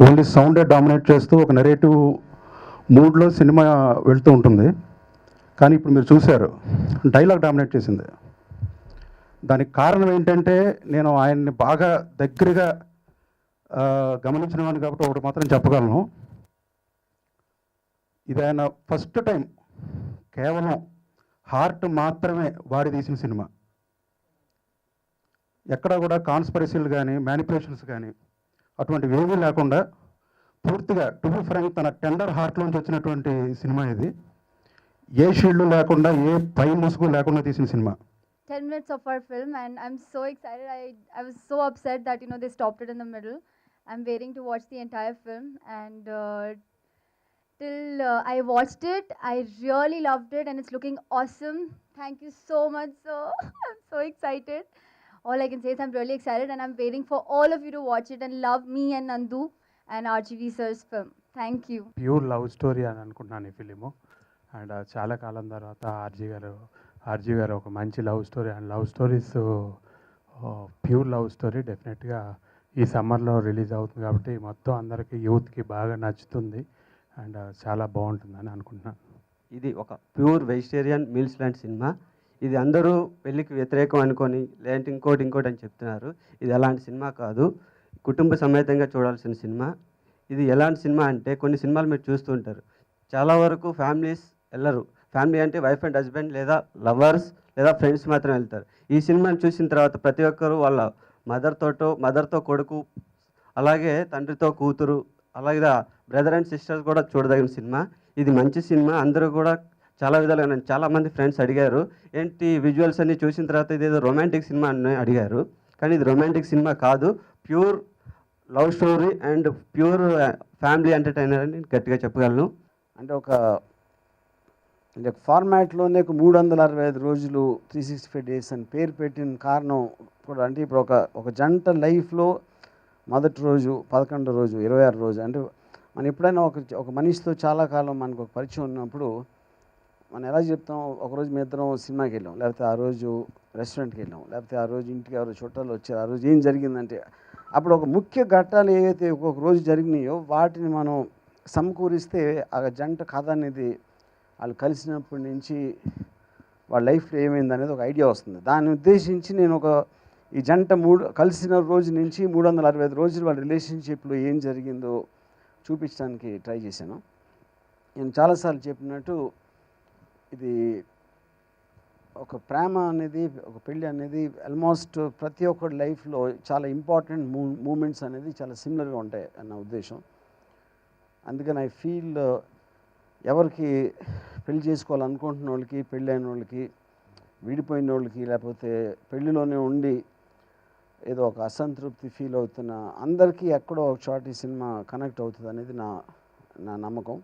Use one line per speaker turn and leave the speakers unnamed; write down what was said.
Only సౌండే dominate చేస్తూ ఒక narrative మూడ్లో సినిమా వెళ్తూ ఉంటుంది. కానీ ఇప్పుడు మీరు చూశారు, డైలాగ్ డామినేట్ చేసింది. దానికి కారణం ఏంటంటే, నేను ఆయన్ని బాగా దగ్గరగా గమనించిన వాడిని కాబట్టి ఒకటి మాత్రం చెప్పగలను. ఇది ఆయన ఫస్ట్ టైం కేవలం హార్ట్ మాత్రమే వాడి తీసిన సినిమా. ఎక్కడా కూడా కాన్స్పరసీలు కానీ మ్యానిపులేషన్స్ కానీ అటువంటివి ఏమీ లేకుండా పూర్తిగా టు బి ఫ్రాంక్ తన టెండర్ హార్ట్లోంచి వచ్చినటువంటి సినిమా ఇది. ఏ షీల్డ్ లేకుండా ఏ పై ముసుగు లేకుండా తీసిన cinema.
10 minutes of our film and I'm so excited. I was so upset that they stopped it in the middle. I'm waiting to watch the entire film and till I watched it, I really loved it and it's looking awesome. Thank you so much, sir. I'm so excited. All I can say is I'm really excited and I'm waiting for all of you to watch it and love me and Nandu and RGV sir's film. Thank you.
Pure love story అని అనుకుంటున్నాను ఈ film. And చాలా కాలం తర్వాత RG గారు ఒక మంచి love story and love stories pure love story డెఫినెట్గా ఈ సమ్మర్లో రిలీజ్ అవుతుంది కాబట్టి మొత్తం అందరికీ యూత్కి బాగా నచ్చుతుంది అండ్ చాలా బాగుంటుందని అనుకుంటున్నాను.
ఇది ఒక ప్యూర్ వెజిటేరియన్ మీల్స్ లాంటి సినిమా. ఇది అందరూ పెళ్ళికి వ్యతిరేకం అనుకొని లేదంటే ఇంకోటి అని చెప్తున్నారు. ఇది అలాంటి సినిమా కాదు, కుటుంబ సమేతంగా చూడాల్సిన సినిమా. ఇది ఎలాంటి సినిమా అంటే, కొన్ని సినిమాలు మీరు చూస్తూ ఉంటారు, చాలా వరకు ఫ్యామిలీస్ వెళ్ళరు. ఫ్యామిలీ అంటే వైఫ్ అండ్ హస్బెండ్ లేదా లవర్స్ లేదా ఫ్రెండ్స్ మాత్రం వెళ్తారు. ఈ సినిమాని చూసిన తర్వాత ప్రతి ఒక్కరు వాళ్ళ మదర్తో కొడుకు, అలాగే తండ్రితో కూతురు, అలాగే బ్రదర్ అండ్ సిస్టర్స్ కూడా చూడదగిన సినిమా. ఇది మంచి సినిమా. అందరూ కూడా చాలా విధాలుగా, నన్ను చాలామంది ఫ్రెండ్స్ అడిగారు, ఏంటి విజువల్స్ అన్నీ చూసిన తర్వాత ఇదేదో రొమాంటిక్ సినిమా అని అడిగారు. కానీ ఇది రొమాంటిక్ సినిమా కాదు, pure love story and pure family entertainer అని గట్టిగా చెప్పగలను.
అంటే ఒక ఫార్మాట్లోనే 365 రోజులు 365 డేస్ అని పేరు పెట్టిన కారణం కూడా, అంటే ఇప్పుడు ఒక జంట లైఫ్లో మొదటి రోజు, 11వ రోజు, 26వ రోజు, అంటే మనం ఎప్పుడైనా ఒక మనిషితో చాలా కాలం మనకు ఒక పరిచయం ఉన్నప్పుడు మనం ఎలా చెప్తాం, ఒకరోజు మీ ఇద్దరం సినిమాకి వెళ్ళాం, లేకపోతే ఆ రోజు రెస్టారెంట్కి వెళ్ళాం, లేకపోతే ఆ రోజు ఇంటికి ఎవరు చుట్టాలు వచ్చారు, ఆ రోజు ఏం జరిగిందంటే, అప్పుడు ఒక ముఖ్య ఘట్టాలు ఏవైతే ఒక్కొక్క రోజు జరిగినాయో వాటిని మనం సమకూరిస్తే ఆ జంట కథ అనేది వాళ్ళు కలిసినప్పటి నుంచి వాళ్ళ లైఫ్లో ఏమైంది అనేది ఒక ఐడియా వస్తుంది. దాన్ని ఉద్దేశించి నేను ఈ జంట కలిసిన రోజు నుంచి 365 రోజులు వాళ్ళ రిలేషన్షిప్లో ఏం జరిగిందో చూపించడానికి ట్రై చేశాను. నేను చాలాసార్లు చెప్పినట్టు, ఇది ఒక ప్రేమ అనేది, ఒక పెళ్ళి అనేది ఆల్మోస్ట్ ప్రతి ఒక్కరి లైఫ్లో చాలా ఇంపార్టెంట్ మూమెంట్స్ అనేది చాలా సిమిలర్గా ఉంటాయి అన్న ఉద్దేశం. అందుకని ఐ ఫీల్ ఎవరికి పెళ్లి చేసుకోవాలనుకుంటున్న వాళ్ళకి, పెళ్ళైన వాళ్ళకి, విడిపోయిన వాళ్ళకి, లేకపోతే పెళ్ళిలోనే ఉండి ఏదో ఒక అసంతృప్తి ఫీల్ అవుతున్న అందరికీ ఎక్కడో ఒక చోట ఈ సినిమా కనెక్ట్ అవుతుంది అనేది నా నమ్మకం.